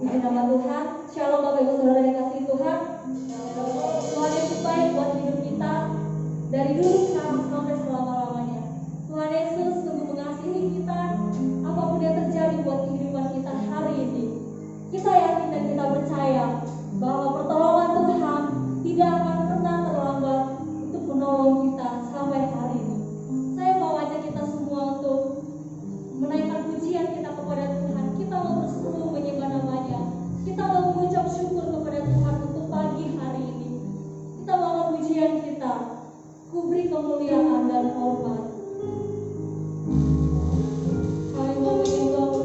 Puji nama Tuhan. Shalom Bapak Ibu Saudara yang kasih Tuhan. Tuhan Yesus baik buat hidup kita dari dulu sekarang sampai selama-lamanya. Tuhan Yesus sungguh mengasihi kita. Apapun yang terjadi buat kehidupan kita hari ini, kita yakin dan kita percaya bahwa pertolongan Tuhan tidak akan pernah terlambat untuk menolong kita sampai hari ini. Saya mau ajak kita semua untuk menaikkan pujian kita kepada Tuhan. Kita mau bersekutu menyembah namanya. Kita mau mengucap syukur kepada Tuhan untuk pagi hari ini. Kita mau pujian kita, ku beri kemuliaan dan hormat. Kami mau menyembah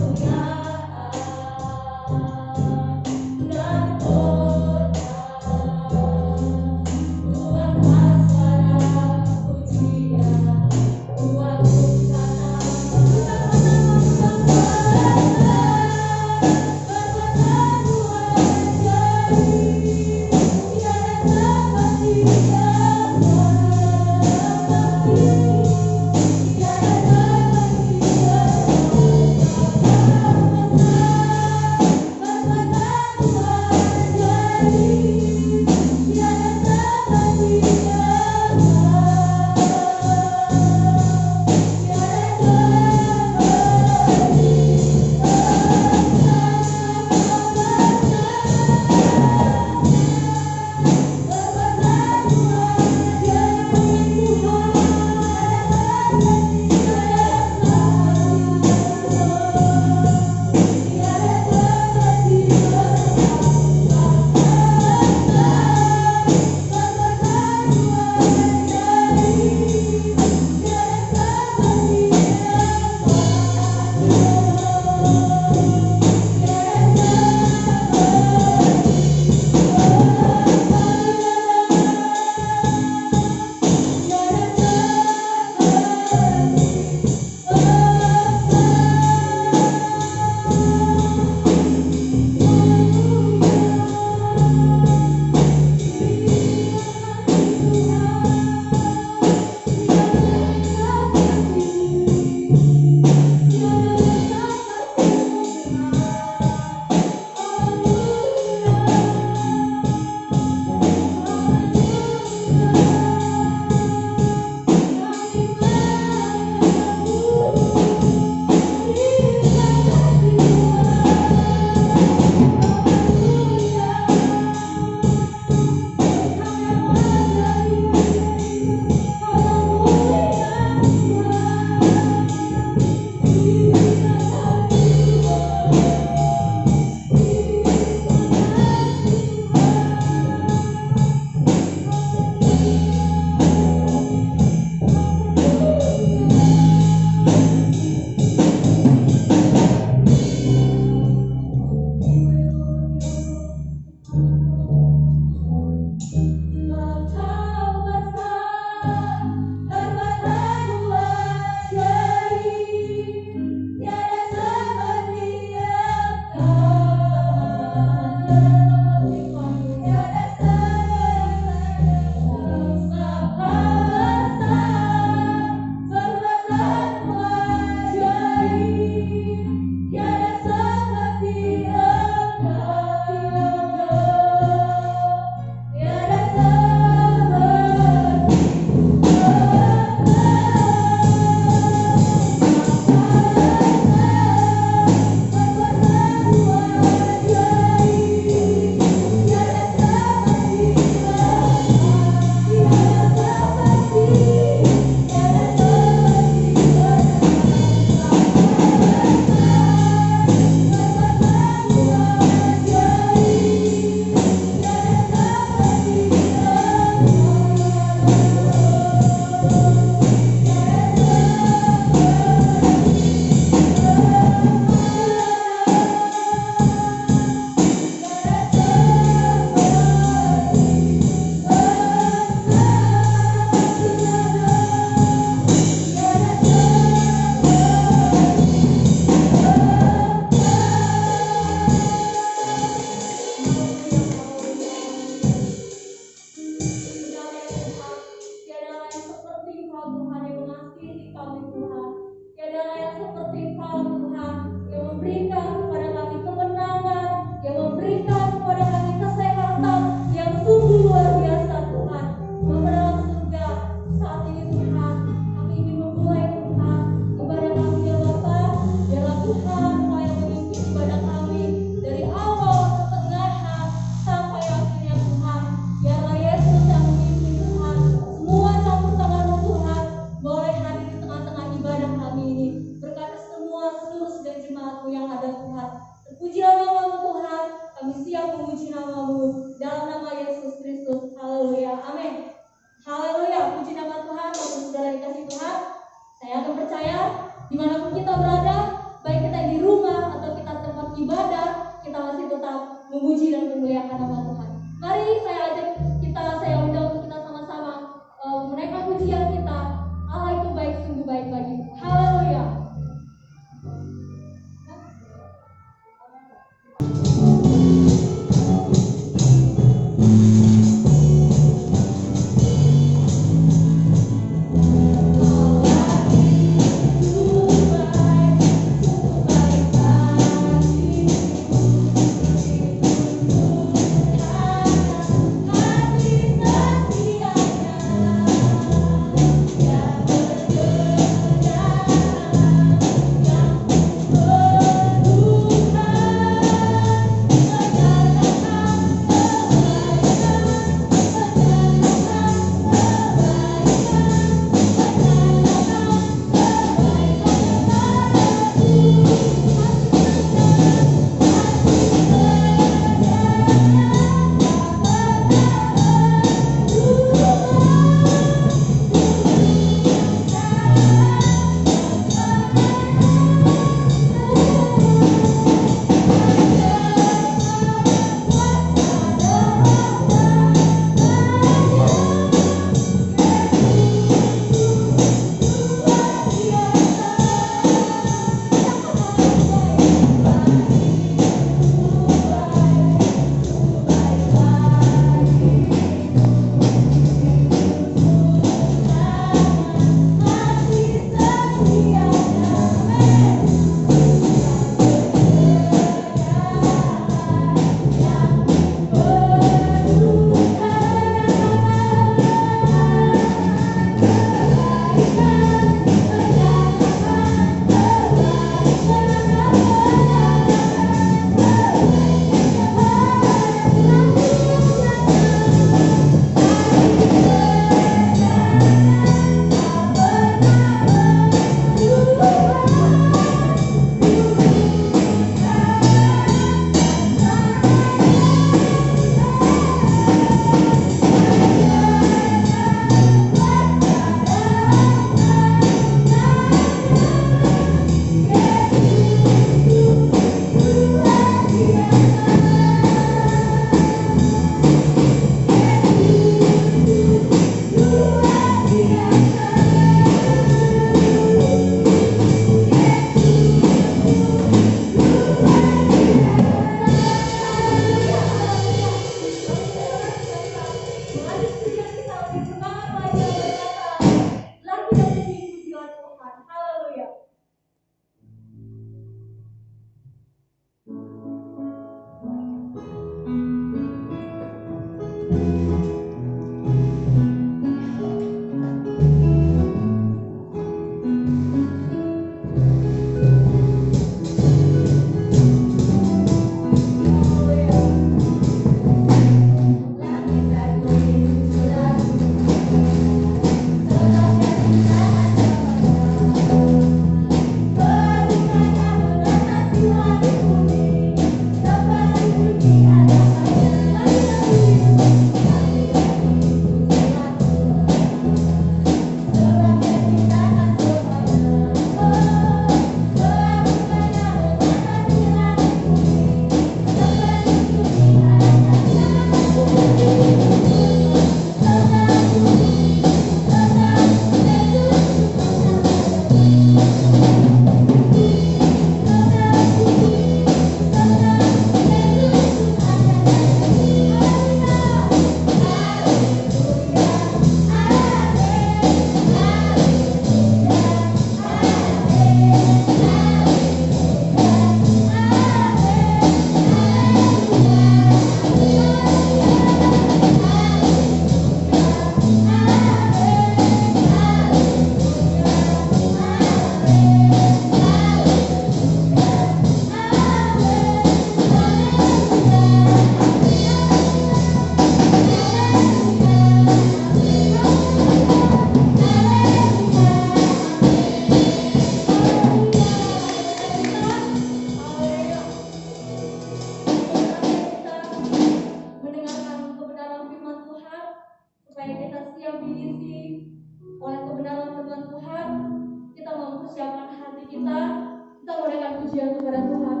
kepada Tuhan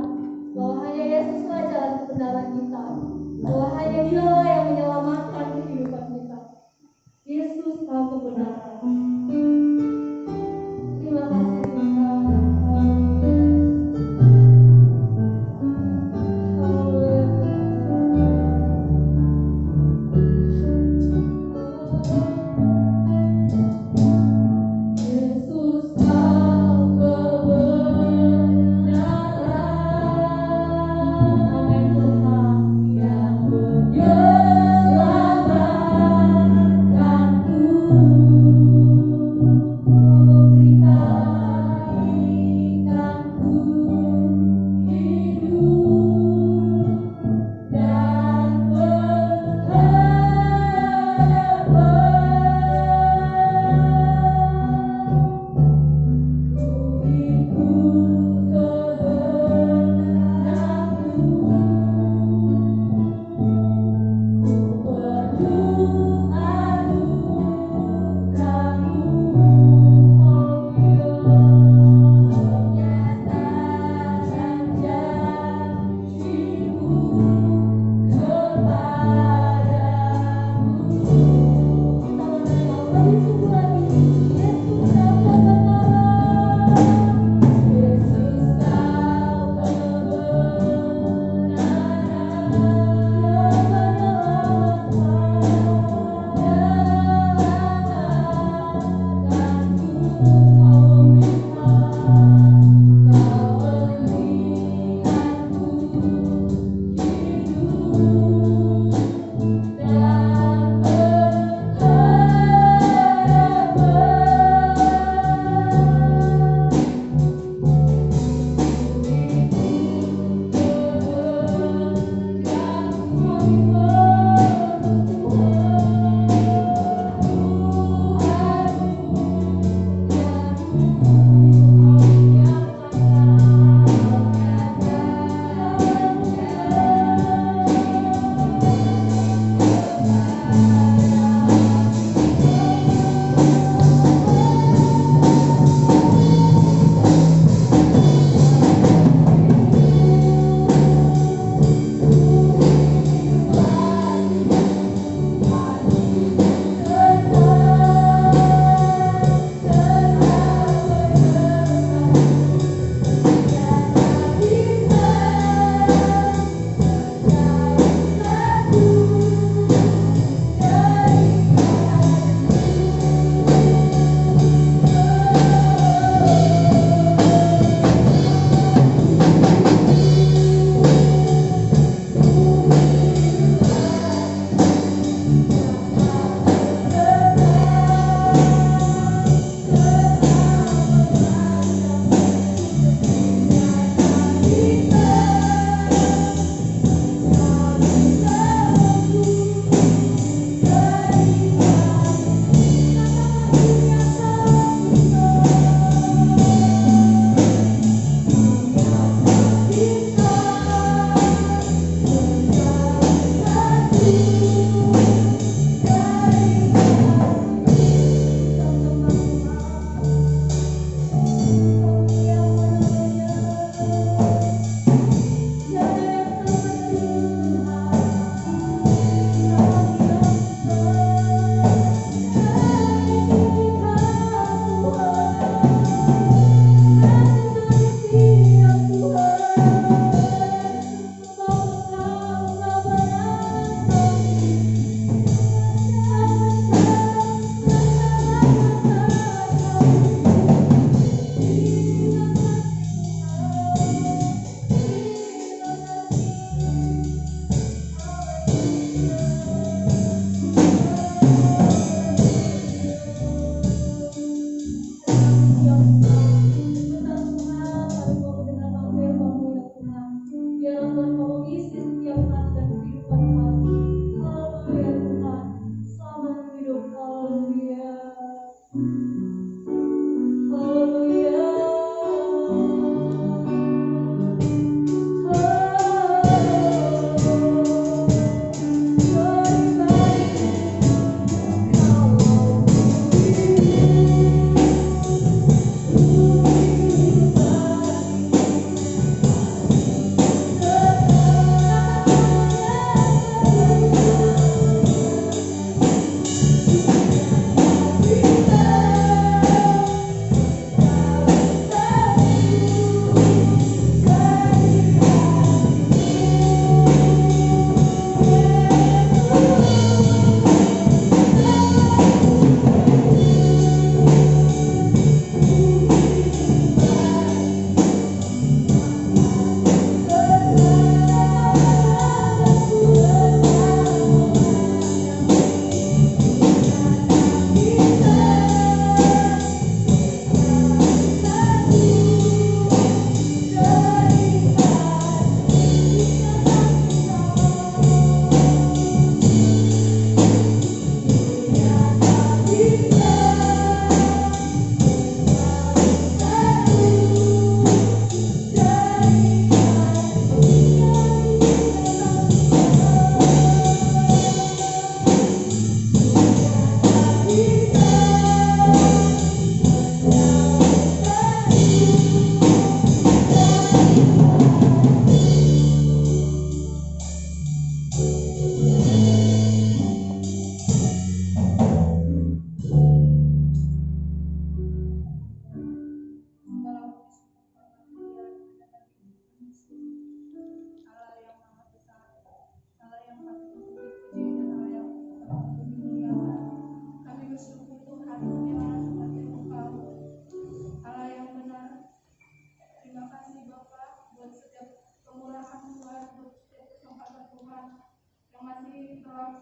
bahwa hanya Yesuslah jalan kebenaran kita, bahwa hanya Dialah yang menyelamatkan kehidupan kita. Yesus tahu kebenaran. Terima kasih Tuhan. Yesus tahu kebenaran. Amin Tuhan yang benar.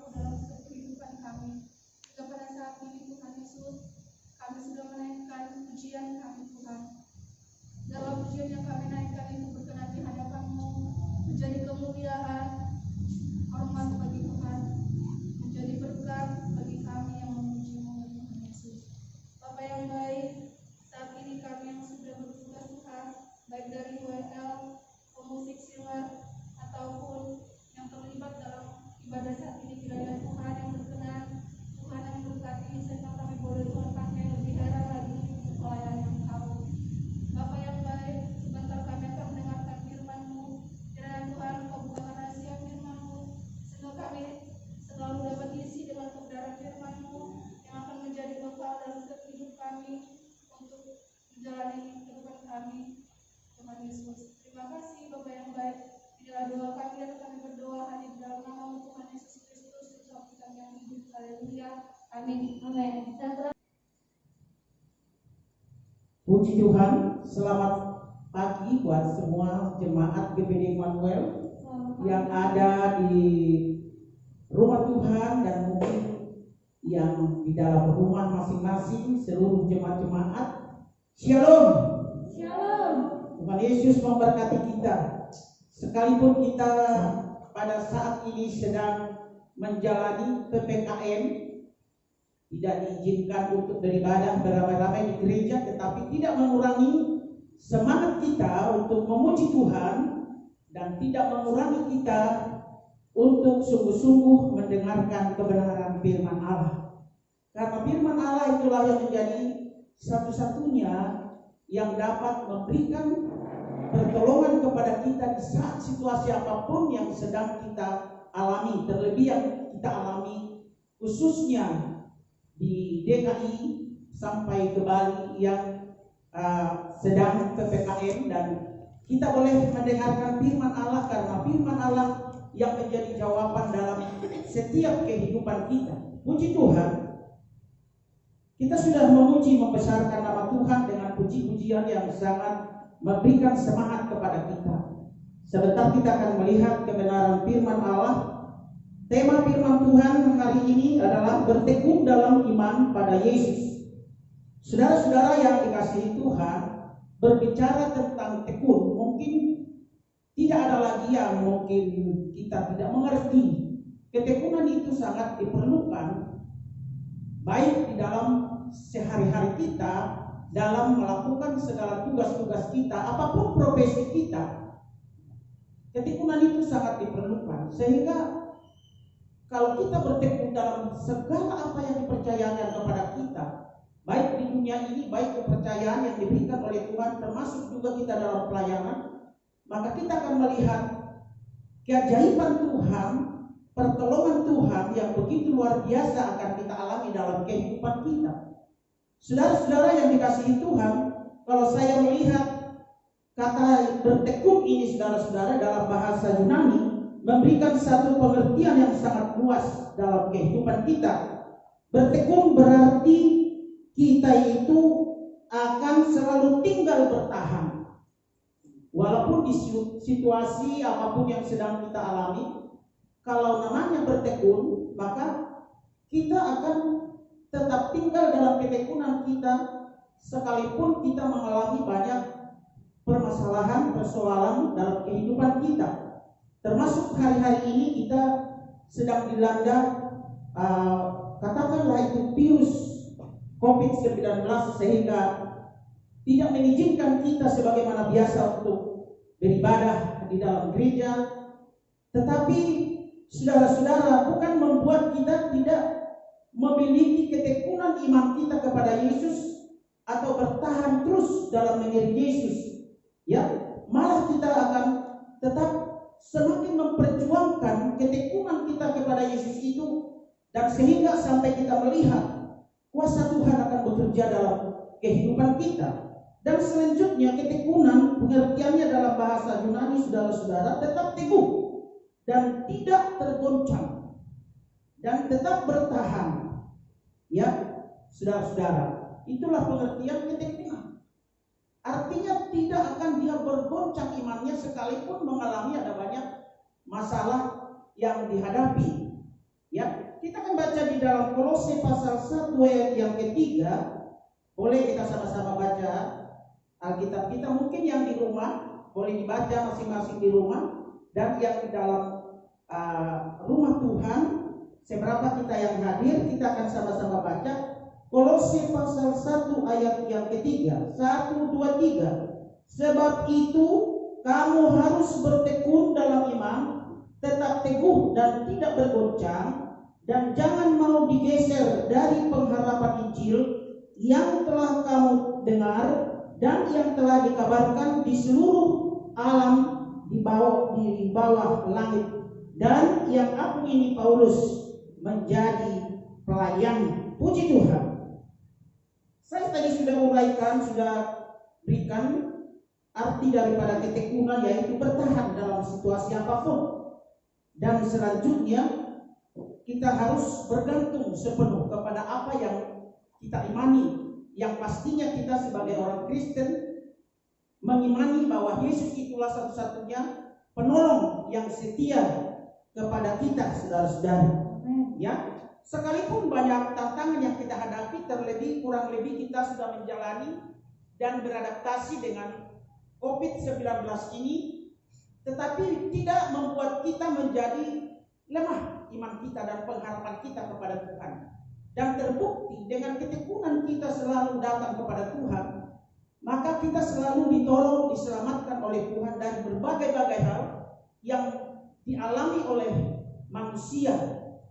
berlaku dalam setiap kehidupan kami. Hingga pada saat ini Tuhan Yesus, kami sudah menaikkan pujian kami Tuhan. Dalam pujian yang kami naikkan itu berkenan di hadapan-Mu, menjadi kemuliaan, hormat bagi Tuhan, menjadi berkat bagi kami yang memuji-Mu Tuhan Yesus. Bapa yang baik, saat ini kami yang sudah bertugas Tuhan, baik dari WL, pemusik singer, ataupun yang terlibat dalam ibadah saat ini, kiranya Tuhan yang berkenan, Tuhan yang berkati, sehingga kami boleh Tuhan pakai lebih heran lagi untuk melayani Engkau. Bapa yang baik, sebentar kami akan mendengarkan firman-Mu. Kiranya Tuhan Engkau bukakan rahasia firman-Mu, sehingga kami selalu dapat diisi dengan kebenaran firman-Mu yang akan menjadi bekal dalam setiap hidup kami untuk menjalani kehidupan kami. Tuhan Yesus, terima kasih Bapa yang baik. Inilah doa kami dan kami berdoa hanya di dalam nama Tuhan Yesus Kristus, Tuhan kami yang hidup. Haleluya. Amin. Amin. Puji Tuhan, selamat pagi buat semua jemaat GBD Immanuel yang ada di rumah Tuhan dan mungkin yang di dalam rumah masing-masing, seluruh jemaat-jemaat. Shalom. Shalom. Tuhan Yesus memberkati kita. Sekalipun kita pada saat ini sedang menjalani PPKM, tidak diizinkan untuk beribadah beramai-ramai di gereja, tetapi tidak mengurangi semangat kita untuk memuji Tuhan dan tidak mengurangi kita untuk sungguh-sungguh mendengarkan kebenaran firman Allah. Karena firman Allah itulah yang menjadi satu-satunya yang dapat memberikan pertolongan kepada kita di saat situasi apapun yang sedang kita alami, terlebih yang kita alami khususnya di DKI sampai ke Bali yang sedang PPKM, dan kita boleh mendengarkan firman Allah karena firman Allah yang menjadi jawaban dalam setiap kehidupan kita. Puji Tuhan, kita sudah memuji membesarkan nama Tuhan dengan puji-pujian yang sangat memberikan semangat kepada kita. Sebentar kita akan melihat kebenaran firman Allah. Tema firman Tuhan hari ini adalah bertekun dalam iman pada Yesus. Saudara-saudara yang dikasihi Tuhan, berbicara tentang tekun, mungkin tidak ada lagi yang mungkin kita tidak mengerti. Ketekunan itu sangat diperlukan, baik di dalam sehari-hari kita, dalam melakukan segala tugas-tugas kita, apapun profesi kita. Ketekunan itu sangat diperlukan, sehingga kalau kita bertekun dalam segala apa yang dipercayakan kepada kita, baik di dunia ini, baik kepercayaan yang diberikan oleh Tuhan, termasuk juga kita dalam pelayanan, maka kita akan melihat keajaiban Tuhan, pertolongan Tuhan yang begitu luar biasa akan kita alami dalam kehidupan kita. Saudara-saudara yang dikasihi Tuhan, kalau saya melihat kata bertekun ini, saudara-saudara, dalam bahasa Yunani memberikan satu pengertian yang sangat luas dalam kehidupan kita. Bertekun berarti kita itu akan selalu tinggal bertahan, walaupun di situasi apapun yang sedang kita alami. Kalau namanya bertekun, maka kita akan tetap tinggal dalam ketekunan kita, sekalipun kita mengalami banyak permasalahan, persoalan dalam kehidupan kita. Termasuk hari-hari ini kita sedang dilanda katakanlah itu virus COVID-19, sehingga tidak mengizinkan kita sebagaimana biasa untuk beribadah di dalam gereja. Tetapi saudara-saudara, bukan membuat kita tidak memiliki ketekunan iman kita kepada Yesus atau bertahan terus dalam mengiring Yesus, ya, malah kita akan tetap semakin memperjuangkan ketekunan kita kepada Yesus itu, dan sehingga sampai kita melihat kuasa Tuhan akan bekerja dalam kehidupan kita. Dan selanjutnya ketekunan pengertiannya dalam bahasa Yunani, saudara-saudara, tetap teguh dan tidak tergoncang dan tetap bertahan. Ya, saudara-saudara, itulah pengertian ketekunan. Artinya tidak akan dia bergoncang imannya sekalipun mengalami ada banyak masalah yang dihadapi. Ya, kita akan baca di dalam Kolose pasal 1 ayat yang ketiga. Boleh kita sama-sama baca Alkitab kita, mungkin yang di rumah boleh dibaca masing-masing di rumah, dan yang di dalam rumah Tuhan, seberapa kita yang hadir, kita akan sama-sama baca Kolose pasal 1 ayat yang ketiga. 1, 2, 3. Sebab itu kamu harus bertekun dalam iman, tetap teguh dan tidak bergoncang, dan jangan mau digeser dari pengharapan Injil yang telah kamu dengar dan yang telah dikabarkan di seluruh alam di bawah langit, dan yang aku ini Paulus menjadi pelayan. Puji Tuhan. Saya tadi sudah uraikan, sudah berikan arti daripada ketekunan, yaitu bertahan dalam situasi apapun. Dan selanjutnya kita harus bergantung sepenuh kepada apa yang kita imani, yang pastinya kita sebagai orang Kristen mengimani bahwa Yesus itulah satu-satunya penolong yang setia kepada kita, saudara-saudara. Ya, sekalipun banyak tantangan yang kita hadapi, kurang lebih kita sudah menjalani dan beradaptasi dengan COVID-19 ini, tetapi tidak membuat kita menjadi lemah iman kita dan pengharapan kita kepada Tuhan. Dan terbukti dengan ketekunan kita selalu datang kepada Tuhan, maka kita selalu ditolong, diselamatkan oleh Tuhan dari berbagai-bagai hal yang dialami oleh manusia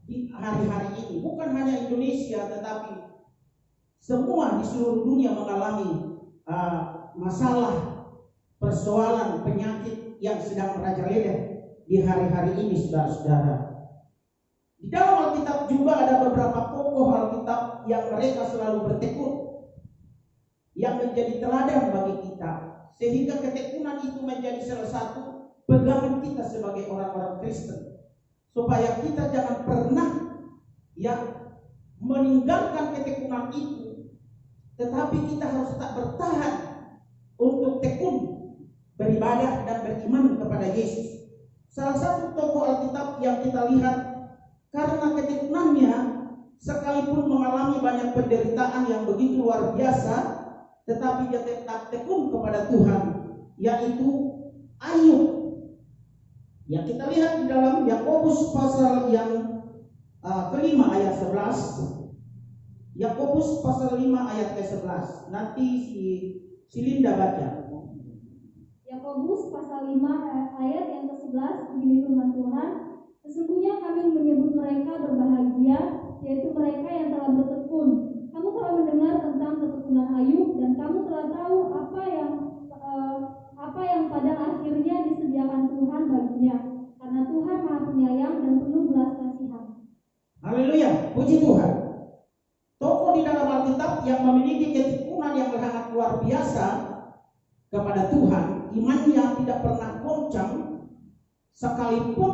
di hari-hari ini. Bukan hanya Indonesia, tetapi semua di seluruh dunia mengalami masalah, persoalan, penyakit yang sedang merajalela di hari-hari ini, saudara-saudara. Di dalam Alkitab juga ada beberapa tokoh Alkitab yang mereka selalu bertekun, yang menjadi teladan bagi kita, sehingga ketekunan itu menjadi salah satu pegangan kita sebagai orang-orang Kristen, supaya kita jangan pernah meninggalkan ketekunan itu, tetapi kita harus tetap bertahan untuk tekun beribadah dan beriman kepada Yesus. Salah satu tokoh Alkitab yang kita lihat, karena ketekunannya, sekalipun mengalami banyak penderitaan yang begitu luar biasa, tetapi dia tetap tekun kepada Tuhan, yaitu Ayub. Yang kita lihat di dalam Yakobus pasal yang kelima ayat 11. Yakobus pasal 5 ayat ke-11. Nanti si Linda baca. Yakobus pasal 5 ayat yang ke-11, begini firman Tuhan, sesungguhnya kami menyebut mereka berbahagia, yaitu mereka yang telah bertekun. Kamu telah mendengar tentang ketekunan Ayub, dan kamu telah tahu apa yang pada akhirnya disediakan Tuhan baginya, karena Tuhan Maha Penyayang dan penuh belas kasihan. Haleluya, puji Tuhan. Tokoh di dalam Alkitab yang memiliki ketekunan yang sangat luar biasa kepada Tuhan, imannya tidak pernah goncang, sekalipun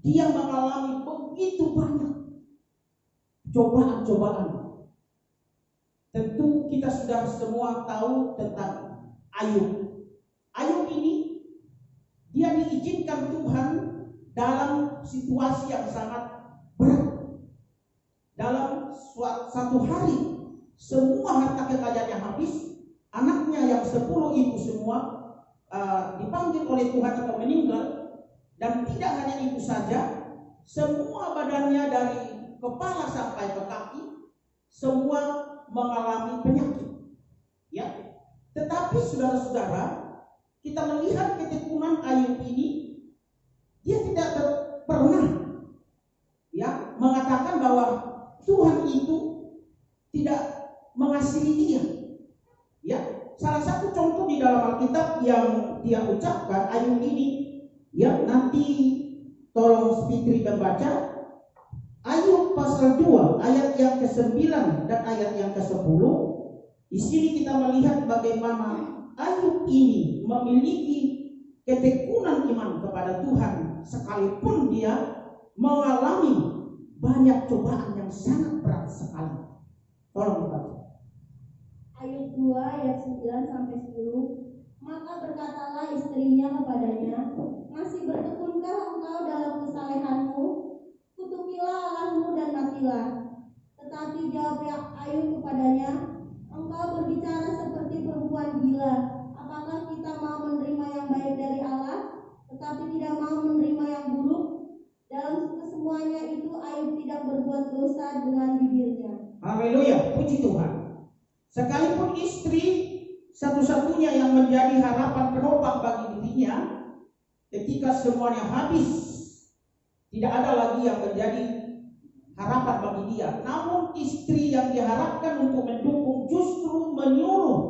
dia mengalami begitu banyak cobaan-cobaan. Tentu kita sudah semua tahu tentang Ayub. Ayub ini dia diizinkan Tuhan dalam situasi yang sangat berat. Dalam satu hari semua harta kekayaannya habis, anaknya yang 10 itu semua dipanggil oleh Tuhan atau meninggal. Dan tidak hanya itu saja, semua badannya dari kepala sampai ke kaki semua mengalami penyakit. Ya, tetapi saudara-saudara, kita melihat ketekunan Ayub ini, dia tidak pernah mengatakan bahwa Tuhan itu tidak mengasihi dia. Ya, salah satu contoh di dalam Alkitab yang dia ucapkan Ayub ini, nanti tolong Fitri membaca Ayub pasal 2 ayat yang ke-9 dan ayat yang ke-10. Di sini kita melihat bagaimana Ayub ini memiliki ketekunan iman kepada Tuhan, sekalipun dia mengalami banyak cobaan yang sangat berat sekali. Tolong baca. Ayub 2 ayat 9 sampai 10. Maka berkatalah istrinya kepadanya, masih bertekunkah engkau dalam kesalehanmu? Kutukilah matilah. Tetapi jawab Ayub kepadanya, engkau berbicara seperti perempuan gila. Apakah kita mau menerima yang baik dari Allah, tetapi tidak mau menerima yang buruk? Dalam kesemuanya itu Ayub tidak berbuat dosa dengan bibirnya. Haleluya, puji Tuhan. Sekalipun istri satu-satunya yang menjadi harapan penopang bagi dirinya, ketika semuanya habis, tidak ada lagi yang menjadi harapan bagi dia. Namun istri yang diharapkan untuk mendukung justru menyuruh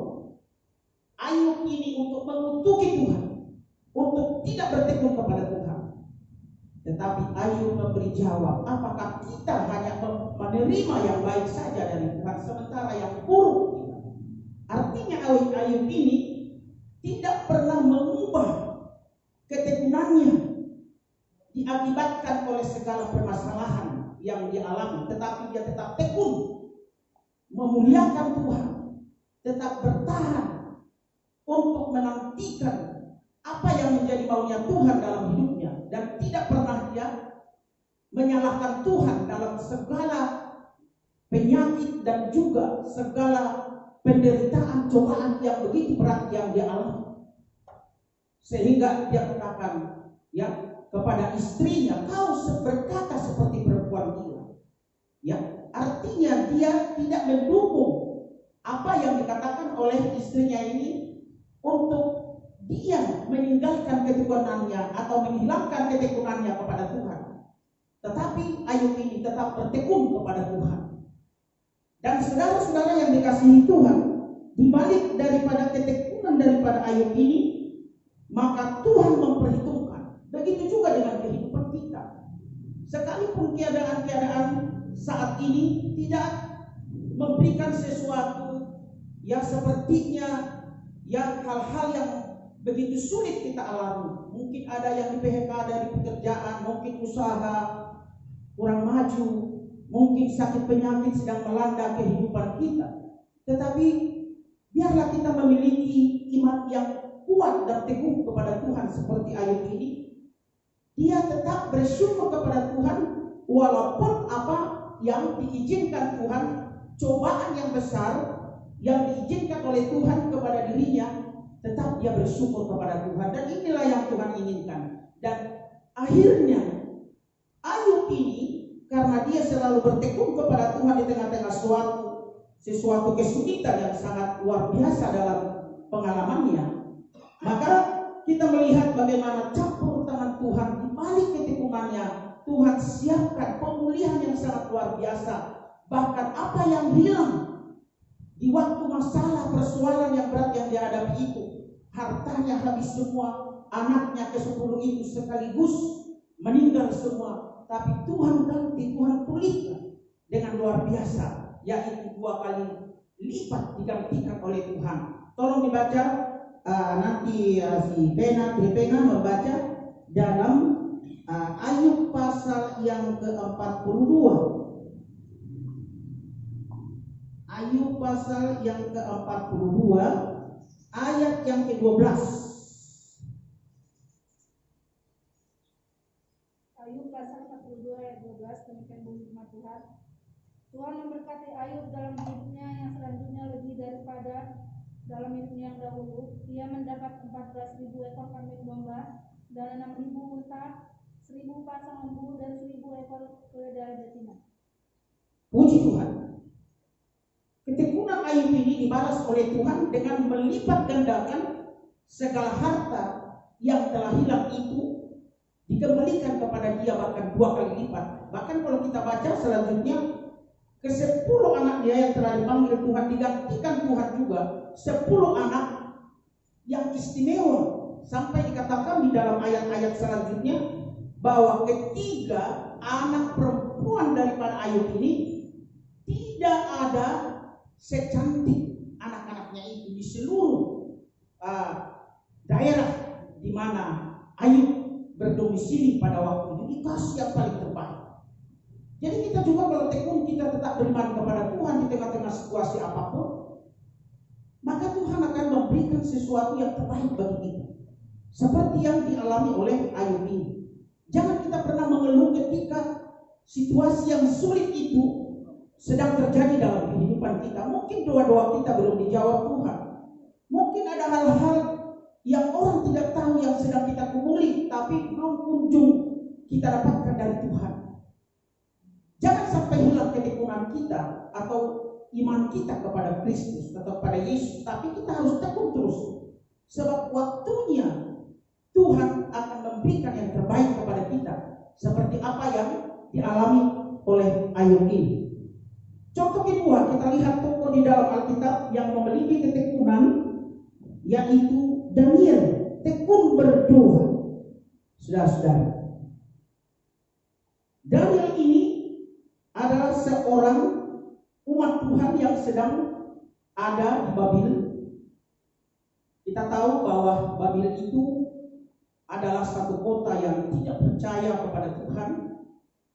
Ayub ini untuk mengutuki Tuhan, untuk tidak bertekun kepada Tuhan. Tetapi Ayub memberi jawab, apakah kita hanya menerima yang baik saja dari Tuhan, sementara yang buruk tidak? Artinya Ayub ini tidak pernah mengubah ketekunannya diakibatkan oleh segala permasalahan yang dia alami, tetapi dia tetap tekun memuliakan Tuhan, tetap bertahan untuk menantikan apa yang menjadi maunya Tuhan dalam hidupnya, dan tidak pernah dia menyalahkan Tuhan dalam segala penyakit dan juga segala penderitaan cobaan yang begitu berat yang dia alami. Sehingga dia katakan ya kepada istrinya, kau berkata seperti perempuan gila. Ya, artinya dia tidak mendukung apa yang dikatakan oleh istrinya ini untuk dia meninggalkan ketekunannya atau menghilangkan ketekunannya kepada Tuhan. Tetapi Ayub ini tetap bertekun kepada Tuhan. Dan saudara-saudara yang dikasihi Tuhan, di balik daripada ketekunan daripada Ayub ini, maka Tuhan memperhitungkan. Begitu juga dengan kehidupan kita. Sekalipun keadaan-keadaan saat ini tidak memberikan sesuatu yang sepertinya yang hal-hal yang begitu sulit kita alami. Mungkin ada yang di PHK dari pekerjaan, mungkin usaha kurang maju, mungkin sakit penyakit sedang melanda kehidupan kita. Tetapi biarlah kita memiliki iman yang kuat dan teguh kepada Tuhan seperti Ayub ini. Dia tetap bersyukur kepada Tuhan walaupun apa yang diizinkan Tuhan, cobaan yang besar yang diizinkan oleh Tuhan kepada dirinya, tetap dia bersyukur kepada Tuhan. Dan inilah yang Tuhan inginkan. Dan akhirnya Ayub ini, karena dia selalu bertekun kepada Tuhan di tengah-tengah sesuatu kesulitan yang sangat luar biasa dalam pengalamannya, maka kita melihat bagaimana campur tangan Tuhan di balik ketekunannya. Tuhan siapkan pemulihan yang sangat luar biasa. Bahkan apa yang hilang di waktu masalah persoalan yang berat yang dihadapi itu, hartanya habis semua, anaknya ke-10 itu sekaligus meninggal semua, tapi Tuhan ganti, Tuhan pulihkan dengan luar biasa, yaitu 2 kali lipat digantikan oleh Tuhan. Tolong dibaca nanti si Tripena membaca dalam Ayub pasal yang ke-42. Ayub pasal yang ke-42 ayat yang ke-12. Ayub pasal 42 ayat 12, demikian bunyi firman Tuhan. Tuhan memberkati Ayub dalam hidupnya yang selanjutnya lebih daripada dalam hidupnya yang dahulu. Ia mendapat 14.000 ekor kambing domba dan 6.000 unta, 1.000 pasang lembu dan 1.000 ekor keledai betina. Puji Tuhan. Ketekunan Ayub ini dibalas oleh Tuhan dengan melipat gandakan segala harta yang telah hilang itu, dikembalikan kepada dia bahkan 2 kali lipat. Bahkan kalau kita baca selanjutnya, ke-10 anak dia yang telah dipanggil Tuhan digantikan Tuhan juga 10 anak yang istimewa. Sampai dikatakan di dalam ayat-ayat selanjutnya bahwa ketiga anak perempuan daripada Ayub ini tidak ada secantik anak-anaknya itu di seluruh daerah di mana Ayub berdomisili pada waktu itu. Dikasih yang paling terbaik. Jadi kita juga kalau tekun kita tetap beriman kepada Tuhan di tengah-tengah situasi apapun, maka Tuhan akan memberikan sesuatu yang terbaik bagi kita, seperti yang dialami oleh Ayub ini. Jangan kita pernah mengeluh ketika situasi yang sulit itu sedang terjadi dalam kehidupan kita. Mungkin doa-doa kita belum dijawab Tuhan. Mungkin ada hal-hal yang orang tidak tahu yang sedang kita gumuli, tapi belum kunjung kita dapatkan dari Tuhan. Jangan sampai hilang ketekunan kita atau iman kita kepada Kristus atau kepada Yesus, tapi kita harus tekun terus. Sebab waktunya Tuhan akan memberikan yang terbaik kepada kita, seperti apa yang dialami oleh Ayub ini. Contoh kedua, kita lihat tokoh di dalam Alkitab yang memiliki ketekunan, yaitu Daniel, tekun berdoa. Saudara-saudara, Daniel ini adalah seorang umat Tuhan yang sedang ada di Babil. Kita tahu bahwa Babil itu adalah satu kota yang tidak percaya kepada Tuhan.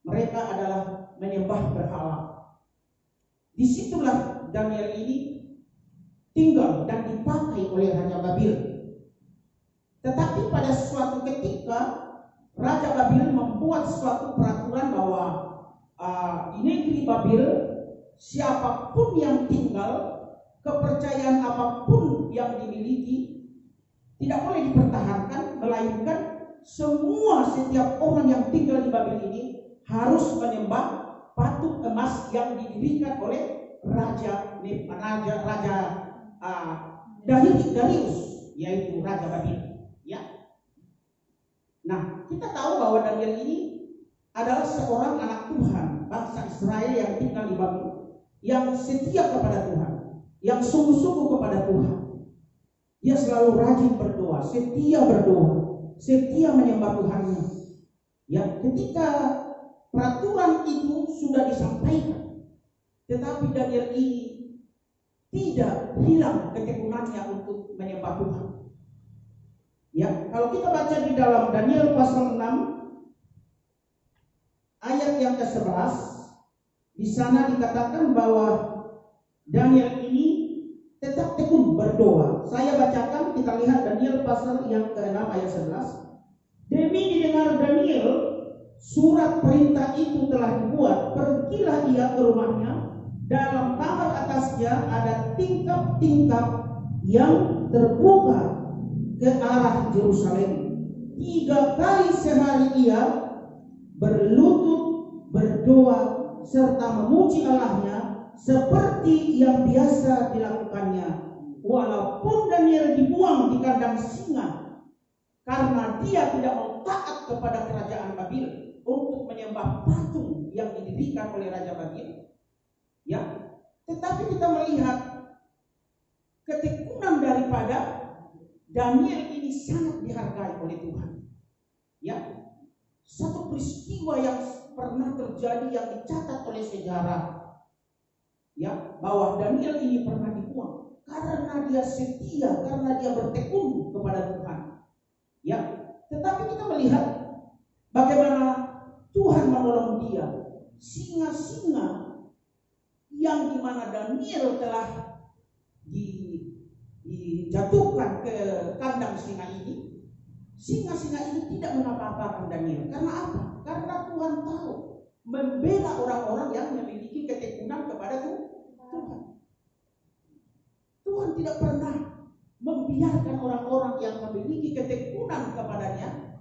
Mereka adalah menyembah berhala. Disitulah Daniel ini tinggal dan dipakai oleh Raja Babil. Tetapi pada suatu ketika Raja Babil membuat suatu peraturan bahwa di negeri Babil siapapun yang tinggal, kepercayaan apapun yang dimiliki tidak boleh dipertahankan, melainkan setiap orang yang tinggal di Babil ini harus menyembah patung emas yang didirikan oleh Raja Darius, yaitu Raja Babil. Ya. Nah, kita tahu bahwa Daniel ini adalah seorang anak Tuhan, bangsa Israel yang tinggal di Babil, yang setia kepada Tuhan, yang sungguh-sungguh kepada Tuhan. Dia selalu rajin berdoa, setia menyembah Tuhannya. Ya, ketika peraturan itu sudah disampaikan, tetapi Daniel ini tidak hilang ketekunannya untuk menyembah Tuhan. Ya, kalau kita baca di dalam Daniel pasal 6 ayat yang ke-11, di sana dikatakan bahwa Daniel ini tetap tekun berdoa. Saya bacakan, kita lihat Daniel pasal yang ke-6 ayat 11. Demi didengar Daniel, surat perintah itu telah dibuat. Pergilah ia ke rumahnya. Dalam kamar atasnya ada tingkap-tingkap yang terbuka ke arah Yerusalem. 3 kali sehari ia berlutut berdoa serta memuji Allahnya seperti yang biasa dilakukannya. Walaupun Daniel dibuang di kandang singa karena dia tidak mau taat kepada kerajaan Babil untuk menyembah patung yang didirikan oleh Raja Babil. Ya, tetapi kita melihat ketekunan daripada Daniel ini sangat dihargai oleh Tuhan. Ya, satu peristiwa yang pernah terjadi yang dicatat oleh sejarah, ya, bahwa Daniel ini pernah dibuang karena dia setia, karena dia bertekun kepada Tuhan. Ya, tetapi kita melihat bagaimana Tuhan menolong dia. Singa-singa yang dimana Daniel telah dijatuhkan ke kandang singa ini, singa-singa ini tidak mengapa-apakan Daniel. Karena apa? Karena Tuhan tahu membela orang-orang yang memiliki ketekunan kepada Tuhan. Tuhan tidak pernah membiarkan orang-orang yang memiliki ketekunan kepadanya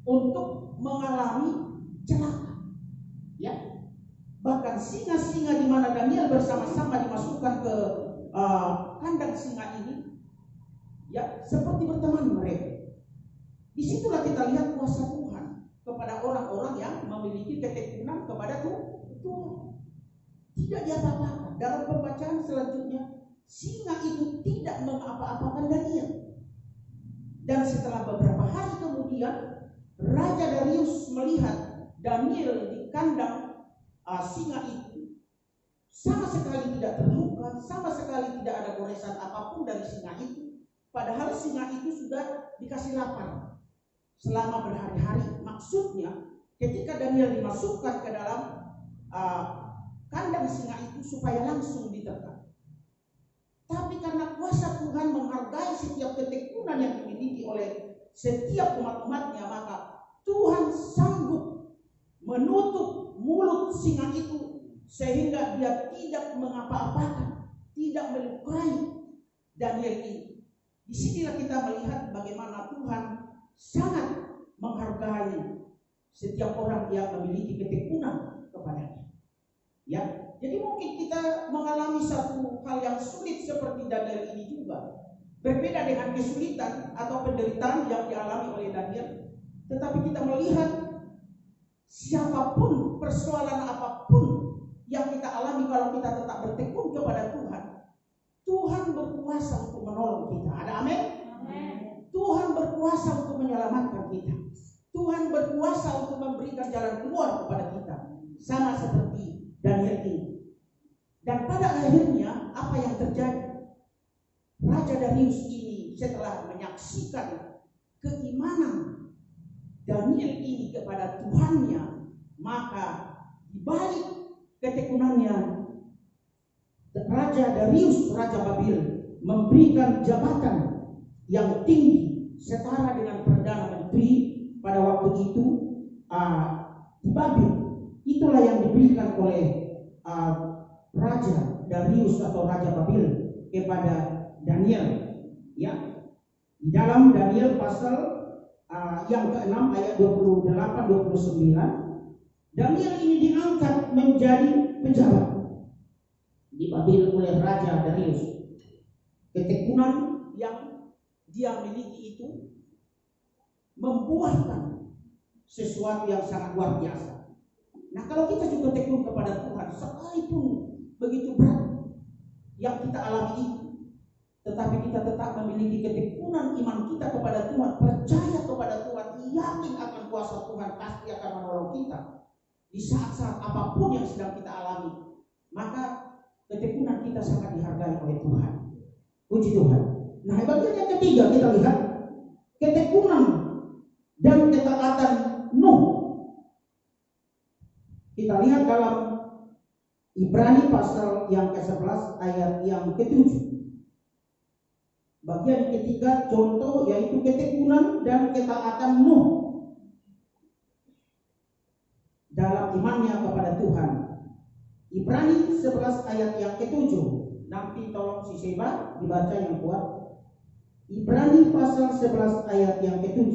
untuk mengalami celaka. Ya, bahkan singa-singa di mana Daniel bersama-sama dimasukkan ke kandang singa ini, ya, seperti berteman mereka. Disitulah kita lihat kuasa Tuhan kepada orang-orang yang memiliki ketekunan kepada Tuhan. Tidak diapa-apakan. Dalam pembacaan selanjutnya, singa itu tidak mengapa-apakan Daniel. Dan setelah beberapa hari kemudian, Raja Darius melihat Daniel di kandang singa itu sama sekali tidak terluka, sama sekali tidak ada goresan apapun dari singa itu. Padahal singa itu sudah dikasih lapar selama berhari-hari. Maksudnya ketika Daniel dimasukkan ke dalam kandang singa itu supaya langsung ditekan. Tapi karena kuasa Tuhan menghargai setiap ketekunan yang dimiliki oleh setiap umat-umatnya, maka Tuhan sanggup menutup mulut singa itu sehingga dia tidak mengapa-apakan, tidak melukai Daniel ini. Disinilah kita melihat bagaimana Tuhan sangat menghargai setiap orang yang memiliki ketekunan kepadanya. Ya, jadi mungkin kita mengalami satu hal yang sulit seperti Daniel ini juga. Berbeda dengan kesulitan atau penderitaan yang dialami oleh Daniel, tetapi kita melihat siapapun, persoalan apapun yang kita alami, kalau kita tetap bertekun kepada Tuhan, Tuhan berkuasa untuk menolong kita. Ada amin? Amin. Tuhan berkuasa untuk menyelamatkan kita. Tuhan berkuasa untuk memberikan jalan keluar kepada kita, sama seperti Daniel ini. Dan pada akhirnya apa yang terjadi? Raja Darius ini setelah menyaksikan keimanan Daniel ini kepada Tuhannya, maka dibalik ketekunannya, Raja Darius, Raja Babil, memberikan jabatan yang tinggi setara dengan Perdana Menteri pada waktu itu di Babil. Itulah yang diberikan oleh Raja Darius atau Raja Babil kepada Daniel. Ya, di dalam Daniel pasal yang ke-6 ayat 28-29, Daniel ini diangkat menjadi pejabat di Babil oleh Raja Darius. Ketekunan yang dia miliki itu membuahkan sesuatu yang sangat luar biasa. Nah, kalau kita juga tekun kepada Tuhan, sekalipun begitu berat yang kita alami itu, tetapi kita tetap memiliki ketekunan iman kita kepada Tuhan, percaya kepada Tuhan, yakin akan kuasa Tuhan pasti akan menolong kita di saat-saat apapun yang sedang kita alami. Maka ketekunan kita sangat dihargai oleh Tuhan. Puji Tuhan. Nah, bagian yang ketiga kita lihat ketekunan dan ketaatan Nuh. Kita lihat dalam Ibrani pasal yang ke-11 ayat yang ke-7. Bagian ketiga contoh yaitu ketekunan dan ketaatan Nuh dalam imannya kepada Tuhan. Ibrani 11 ayat yang ke-7. Nanti tolong si Seba dibaca yang kuat. Ibrani pasal 11 ayat yang ke-7.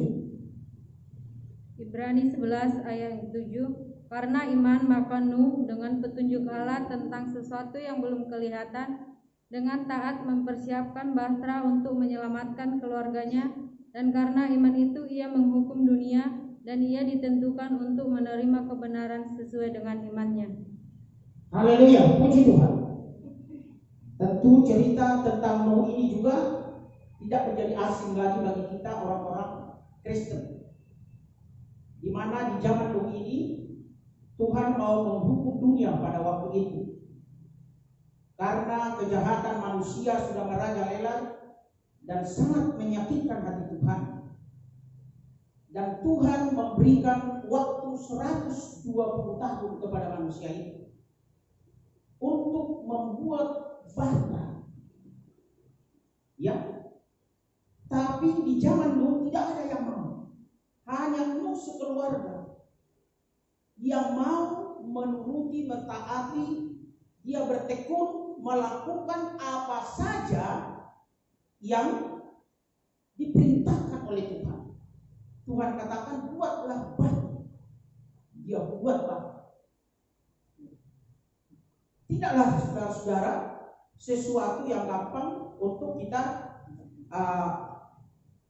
Ibrani 11 ayat 7. Karena iman maka Nuh dengan petunjuk Allah tentang sesuatu yang belum kelihatan, dengan taat mempersiapkan bahtera untuk menyelamatkan keluarganya, dan karena iman itu ia menghukum dunia, dan ia ditentukan untuk menerima kebenaran sesuai dengan imannya. Haleluya, puji Tuhan. Tentu cerita tentang Nuh ini juga tidak menjadi asing lagi bagi kita orang-orang Kristen, di mana di zaman Nuh ini Tuhan mau menghukum dunia pada waktu itu. Karena kejahatan manusia sudah merajalela dan sangat menyakitkan hati Tuhan. Dan Tuhan memberikan waktu 120 tahun kepada manusia itu untuk membuat bahtera. Ya. Tapi di zaman Nuh tidak ada yang mau. Hanya Nuh sekeluarga yang mau menuruti, mentaati, dia bertekun melakukan apa saja yang diperintahkan oleh Tuhan. Tuhan katakan buatlah batu, dia buat batu. Tidaklah saudara-saudara sesuatu yang gampang untuk kita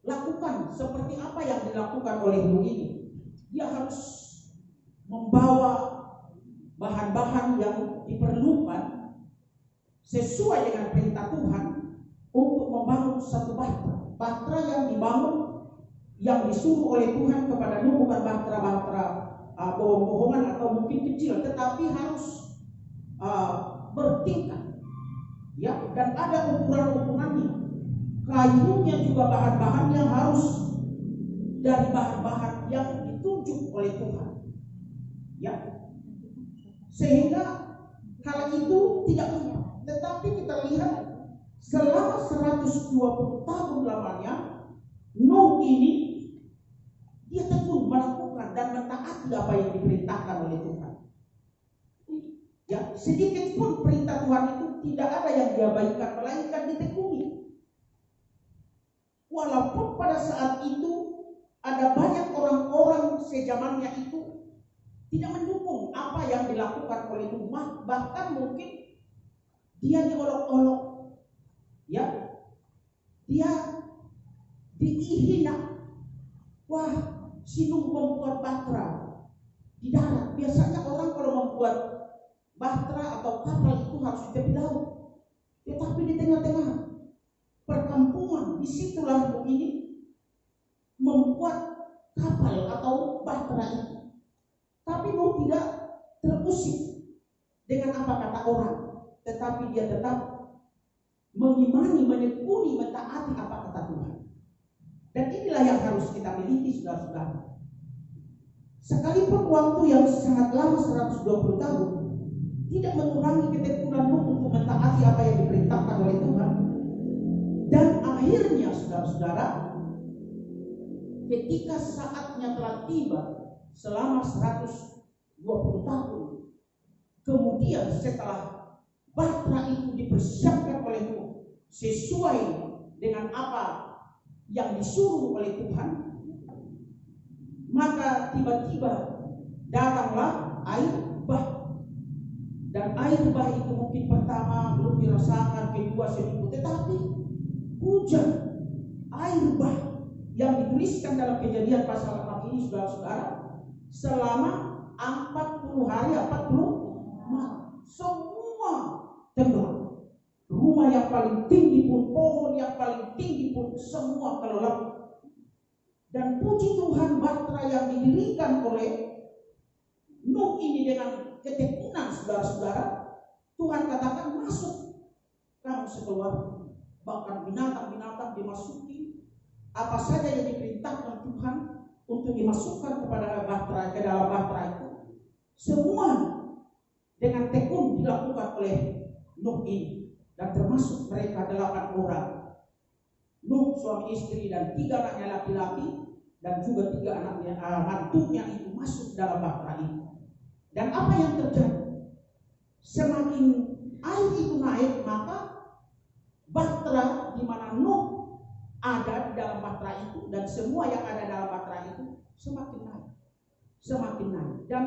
lakukan seperti apa yang dilakukan oleh Nuh ini. Dia harus membawa bahan-bahan yang diperlukan sesuai dengan perintah Tuhan untuk membangun satu bahtera. Bahtera yang dibangun, yang disuruh oleh Tuhan kepada Nuh bukan bahtera-bahtera bohong-bohongan atau mungkin kecil, tetapi harus bertingkat, ya, dan ada ukuran-ukurannya. Kayunya juga bahan-bahannya harus dari bahan-bahan yang ditunjuk oleh Tuhan, ya, sehingga hal itu tidak mudah. Tetapi kita lihat selama 120 tahun lamanya Nuh ini dia tekun melakukan dan mentaati apa yang diperintahkan sedikit pun perintah Tuhan itu tidak ada yang diabaikan, melainkan ditekuni. Walaupun pada saat itu ada banyak orang-orang sejamannya itu tidak mendukung apa yang dilakukan oleh umat, bahkan mungkin dia diolok-olok, ya, dia dihina. Wah, si Nuh membuat bahtera di darat. Biasanya orang kalau membuat bahtera atau kapal itu harus di tepi laut, tetapi di tengah-tengah perkampungan, disitulah Nuh ini membuat kapal atau bahtera itu. Tapi Nuh tidak terusik dengan apa kata orang, tetapi dia tetap mengimani, menekuni, mentaati apa kata Tuhan. Dan inilah yang harus kita miliki, saudara-saudara. Sekalipun waktu yang sangat lama 120 tahun tidak mengurangi ketekunan Nuh untuk mentaati apa yang diperintahkan oleh Tuhan. Dan akhirnya, saudara-saudara, ketika saatnya telah tiba selama 120 tahun, kemudian setelah bahtera itu dipersiapkan oleh Nuh sesuai dengan apa yang disuruh oleh Tuhan, maka tiba-tiba datanglah air bah. Dan air bah itu mungkin pertama belum dirasakan, kedua seminggu, tetapi hujan air bah yang dituliskan dalam Kejadian pasal 6 ini, saudara-saudara, selama 40 hari 40 malam semua tenggelam. Rumah yang paling tinggi pun, pohon yang paling tinggi pun, semua kelelap. Dan puji Tuhan, bahtera yang didirikan oleh Nuh ini dengan ketekunan, saudara-saudara, Tuhan katakan masuk kamu sekeluarga. Bahkan binatang-binatang dimasuki, apa saja yang diperintahkan Tuhan untuk dimasukkan kepada bahtera, ke dalam bahtera itu, semua dengan tekun dilakukan oleh Nuh ini. Dan termasuk mereka 8 orang, Nuh suami istri dan 3 anaknya laki-laki, dan juga 3 anaknya mantunya itu masuk dalam bahtera itu. Dan apa yang terjadi? Semakin air itu naik, maka bahtera di mana Nuh ada di dalam bahtera itu dan semua yang ada dalam bahtera itu semakin naik, semakin naik. Dan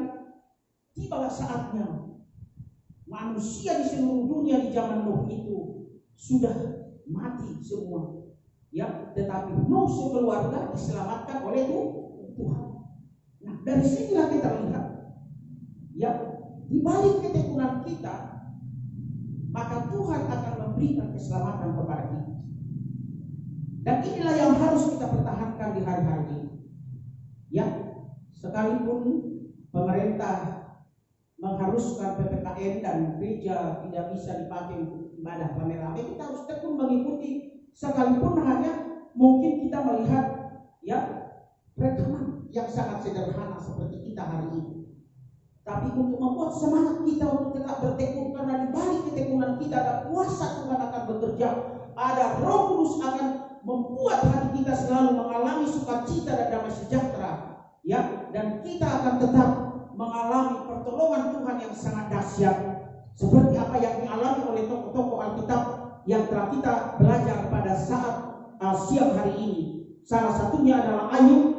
tibalah saatnya manusia di seluruh dunia di zaman Nuh itu sudah mati semua, ya, tetapi Nuh sekeluarga diselamatkan oleh Tuhan. Nah, dari sinilah kita lihat, ya, di balik ketekunan kita, maka Tuhan akan memberikan keselamatan kepada kita. Dan inilah yang harus kita pertahankan di hari-hari ini. Ya, sekalipun pemerintah mengharuskan PPKM dan gereja tidak bisa dipakai untuk ibadah rame-rame, kita harus tekun mengikuti, sekalipun hanya mungkin kita melihat, ya, rekaman yang sangat sederhana seperti kita hari ini. Tapi untuk membuat semangat kita untuk tetap bertekun, karena di balik ketekunan kita ada kuasa Tuhan akan bekerja, ada Roh Kudus akan membuat hati kita selalu mengalami sukacita dan damai sejahtera, ya, dan kita akan tetap mengalami pertolongan Tuhan yang sangat dahsyat, seperti apa yang dialami oleh tokoh-tokoh Alkitab yang telah kita belajar pada saat siang hari ini. Salah satunya adalah Ayub,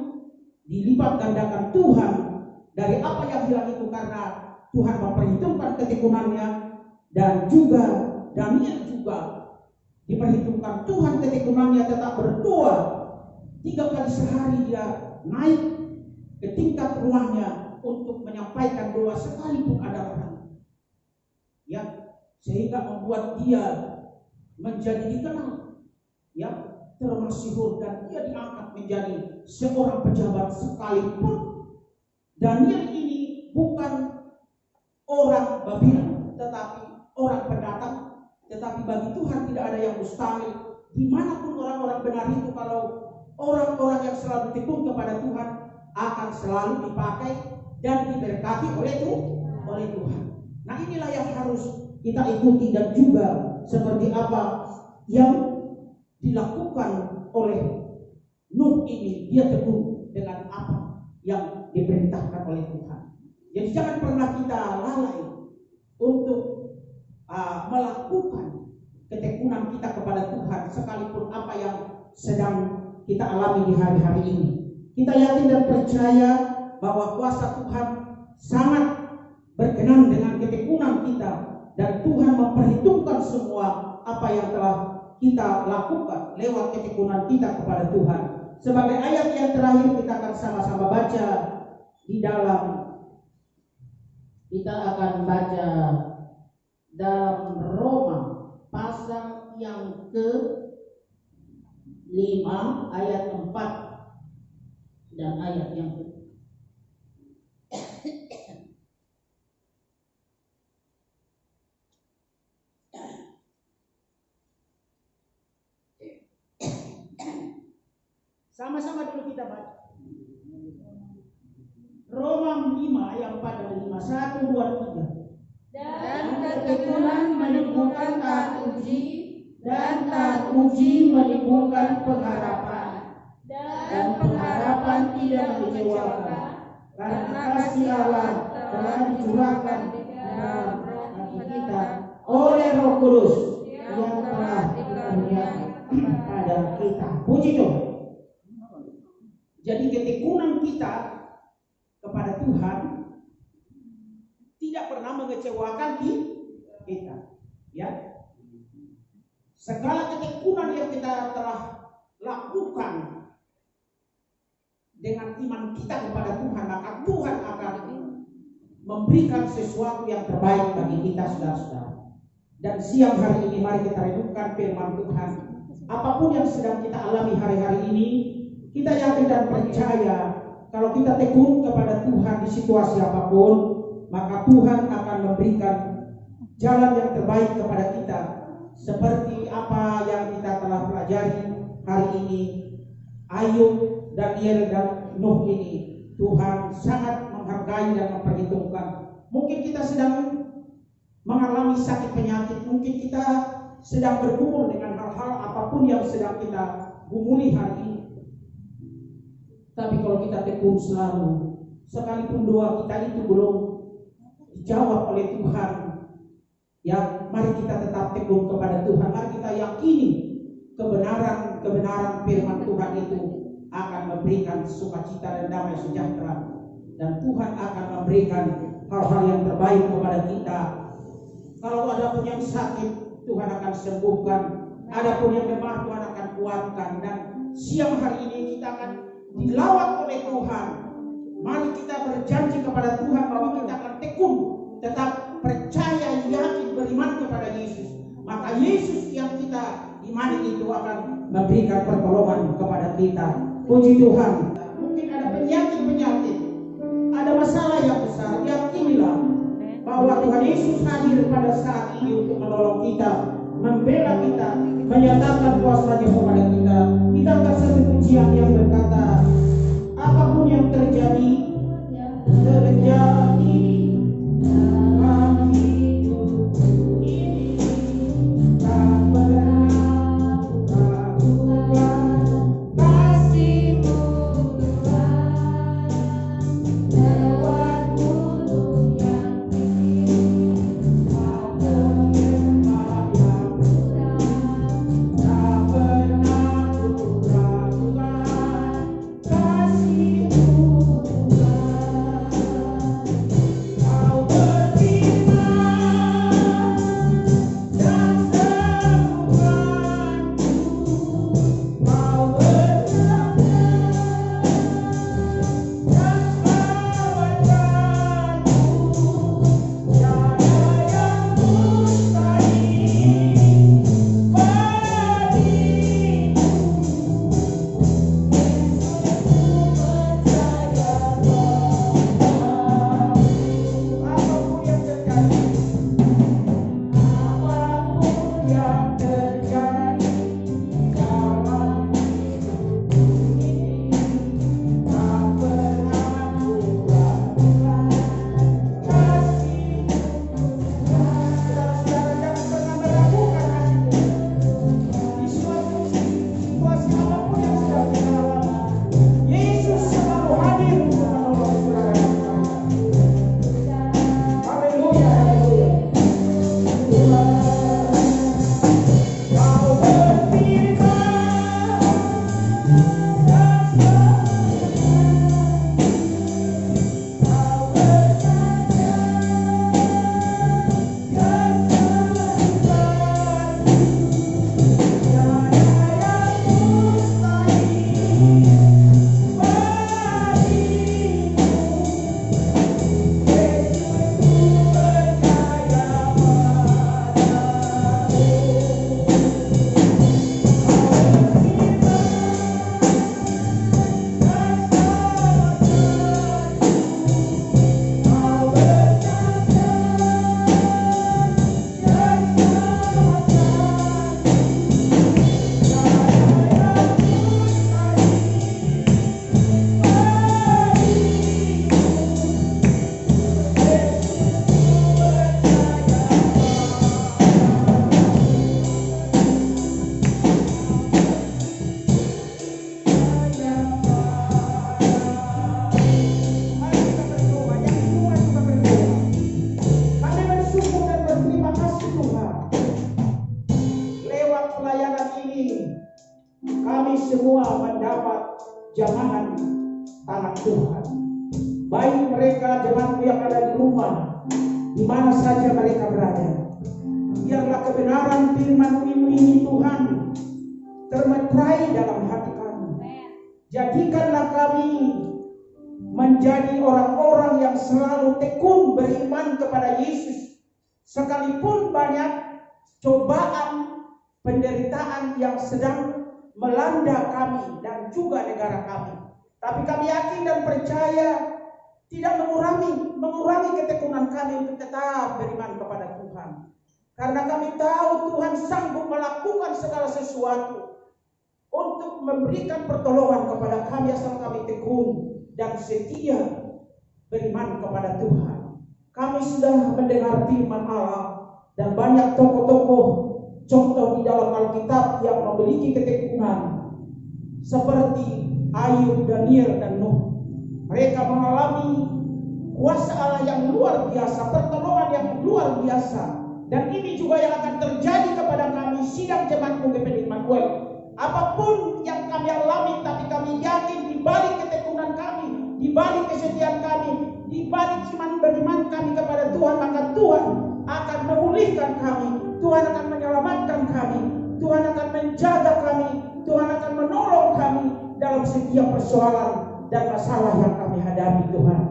dilipat gandakan Tuhan dari apa yang hilang itu karena Tuhan memperhitungkan ketekunannya, dan juga Daniel juga diperhitungkan Tuhan ketekunannya, tetap berdoa 3 kali sehari, dia naik ke tingkat rumahnya untuk menyampaikan doa sekalipun ada orang, ya, sehingga membuat dia menjadi dikenal, ya, termasyhur, dan dia diangkat menjadi seorang pejabat. Sekalipun Daniel ini bukan orang Babylon, tetapi orang pendatang, tetapi bagi Tuhan tidak ada yang mustahil. Dimanapun orang-orang benar itu, kalau orang-orang yang selalu tekun kepada Tuhan akan selalu dipakai dan diberkati oleh Tuhan. Nah, inilah yang harus kita ikuti, dan juga seperti apa yang dilakukan oleh Nuh ini, dia tekun dengan apa yang diperintahkan oleh Tuhan. Jadi jangan pernah kita lalai untuk melakukan ketekunan kita kepada Tuhan sekalipun apa yang sedang kita alami di hari-hari ini. Kita yakin dan percaya bahwa kuasa Tuhan sangat berkenan dengan ketekunan kita, dan Tuhan memperhitungkan semua apa yang telah kita lakukan lewat ketekunan kita kepada Tuhan. Sebagai ayat yang terakhir kita akan sama-sama baca di dalam, kita akan baca dalam Roma pasal yang ke-5 ayat 4 dan ayat yang ke sama-sama dulu kita baca. Roma 5 ayat 4 dan 5. 1, 2, 3. Dan ketekunan menimbulkan taat uji, dan taat uji menimbulkan pengharapan, dan pengharapan tidak mengecewakan, karena kasih Allah telah dicurahkan di dalam hati kita oleh Roh Kudus yang telah dikaruniakan pada kita. Puji Tuhan. Jadi ketekunan kita kepada Tuhan tidak pernah mengecewakan kita, ya. Segala ketekunan yang kita telah lakukan dengan iman kita kepada Tuhan, maka Tuhan akan memberikan sesuatu yang terbaik bagi kita, saudara-saudara. Dan siang hari ini mari kita renungkan firman Tuhan. Apapun yang sedang kita alami hari-hari ini, kita yakin dan percaya kalau kita tekun kepada Tuhan di situasi apapun, maka Tuhan akan memberikan jalan yang terbaik kepada kita. Seperti apa yang kita telah pelajari hari ini, Ayub, Daniel, dan Nuh ini, Tuhan sangat menghargai dan memperhitungkan. Mungkin kita sedang mengalami sakit penyakit, mungkin kita sedang bergumul dengan hal-hal apapun yang sedang kita gumuli hari ini. Tapi kalau kita tekun selalu, sekalipun doa kita itu belum dijawab oleh Tuhan, ya mari kita tetap tekun kepada Tuhan. Mari kita yakini kebenaran firman Tuhan itu akan memberikan sukacita dan damai sejahtera, dan Tuhan akan memberikan hal-hal yang terbaik kepada kita. Kalau ada pun yang sakit, Tuhan akan sembuhkan. Ada pun yang lemah, Tuhan akan kuatkan. Dan siang hari ini kita akan dilawat oleh Tuhan. Mari kita berjanji kepada Tuhan bahwa kita akan tekun, tetap percaya, yakin, beriman kepada Yesus. Maka Yesus yang kita imani itu akan memberikan pertolongan kepada kita. Puji Tuhan. Mungkin ada penyakit-penyakit, ada masalah yang besar, yakinilah bahwa Tuhan Yesus hadir pada saat ini untuk menolong kita, membela kita, menyatakan kuasa-Nya kepada kita. Kita akan satu pujian yang berkata, apapun yang terjadi dalam hidup ini, tak pernah ragukan kasih-Mu Tuhan, lewat gunung yang tinggi maupun lembah yang mudah, tak pernah ragukan kasih-Mu jamahan tangan Tuhan. Baik mereka jemaatmu yang ada di rumah, di mana saja mereka berada. Biarlah kebenaran firman-Mu ini Tuhan termeterai dalam hati kami. Jadikanlah kami menjadi orang-orang yang selalu tekun beriman kepada Yesus. Sekalipun banyak cobaan, penderitaan yang sedang melanda kami dan juga negara kami. Tapi kami yakin dan percaya tidak mengurangi ketekunan kami untuk tetap beriman kepada Tuhan. Karena kami tahu Tuhan sanggup melakukan segala sesuatu untuk memberikan pertolongan kepada kami asal kami tekun dan setia beriman kepada Tuhan. Kami sudah mendengar firman Allah dan banyak tokoh-tokoh contoh di dalam Alkitab yang memiliki ketekunan seperti Ayub, Daniel, dan Nuh. Mereka mengalami kuasa Allah yang luar biasa, pertolongan yang luar biasa. Dan ini juga yang akan terjadi kepada kami sidang jemaat GPD Immanuel. Apapun yang kami alami, tapi kami yakin di balik ketekunan kami, di balik kesetiaan kami, di balik iman beriman kami kepada Tuhan, maka Tuhan akan memulihkan kami, Tuhan akan menyelamatkan kami, Tuhan akan menjaga kami, Tuhan akan menolong kami dalam setiap persoalan dan masalah yang kami hadapi. Tuhan,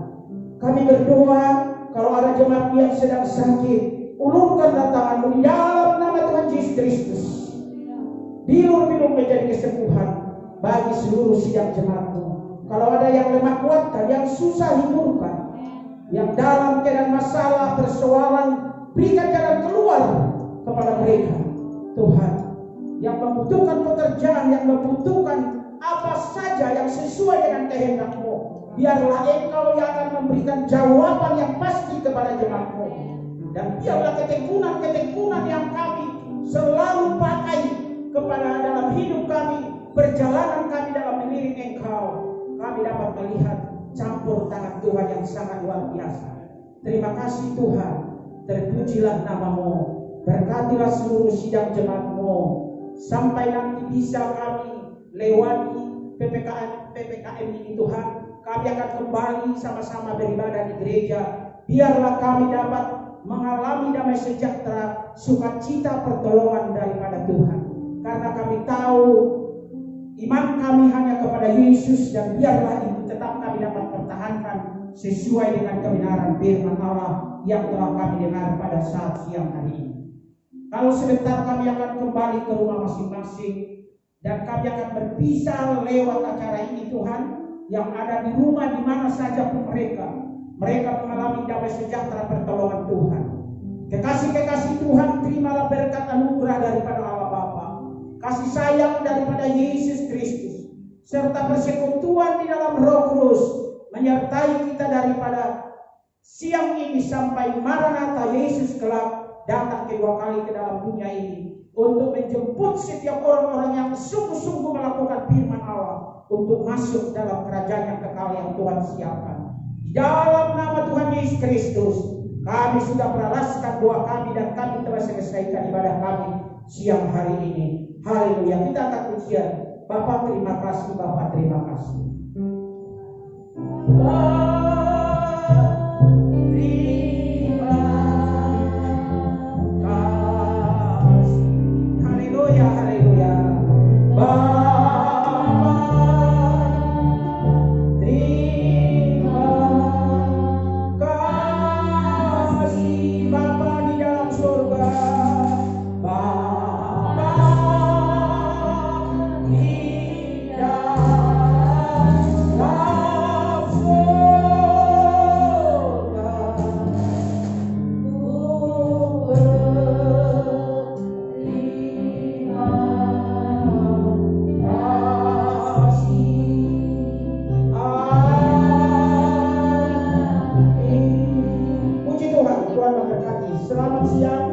kami berdoa kalau ada jemaat yang sedang sakit, ulurkanlah tangan-Mu di dalam nama Tuhan Yesus Kristus. Bilur-bilur menjadi kesembuhan bagi seluruh sidang jemaat-Mu. Kalau ada yang lemah kuatkan, yang susah hiburkan, yang dalam keadaan masalah, persoalan, berikan jalan keluar kepada mereka. Tuhan, yang membutuhkan pekerjaan, yang membutuhkan apa saja yang sesuai dengan kehendak-Mu, biarlah Engkau yang akan memberikan jawaban yang pasti kepada jemaat-Mu. Dan biarlah ketekunan yang kami selalu pakai kepada dalam hidup kami, perjalanan kami dalam melirik Engkau, kami dapat melihat campur tangan Tuhan yang sangat luar biasa. Terima kasih Tuhan, terpujilah nama-Mu, berkatilah seluruh sidang jemaat-Mu, sampai nanti bisa kami lewati PPKM ini Tuhan. Kami akan kembali sama-sama beribadah di gereja. Biarlah kami dapat mengalami damai sejahtera, sukacita pertolongan daripada Tuhan. Karena kami tahu iman kami hanya kepada Yesus, dan biarlah itu tetap kami dapat pertahankan sesuai dengan kebenaran firman Allah yang telah kami dengar pada saat siang hari ini. Kalau sebentar kami akan kembali ke rumah masing-masing, dan kami akan berpisah lewat acara ini Tuhan, yang ada di rumah di mana saja pun mereka mengalami damai sejahtera pertolongan Tuhan. Kekasih-kekasih Tuhan, terimalah berkat anugerah daripada Allah Bapa, kasih sayang daripada Yesus Kristus, serta persekutuan di dalam Roh Kudus menyertai kita daripada siang ini sampai Maranatha Yesus kelak datang kedua kali ke dalam dunia ini untuk menjemput setiap orang-orang yang sungguh-sungguh melakukan firman Allah untuk masuk dalam kerajaan yang kekal yang Tuhan siapkan. Di dalam nama Tuhan Yesus Kristus, kami sudah beralaskan doa kami dan kami telah selesaikan ibadah kami siang hari ini. Haleluya. Kita akan pujian. Bapa terima kasih, Bapa terima kasih. Haleluya, haleluya. Selamat siang.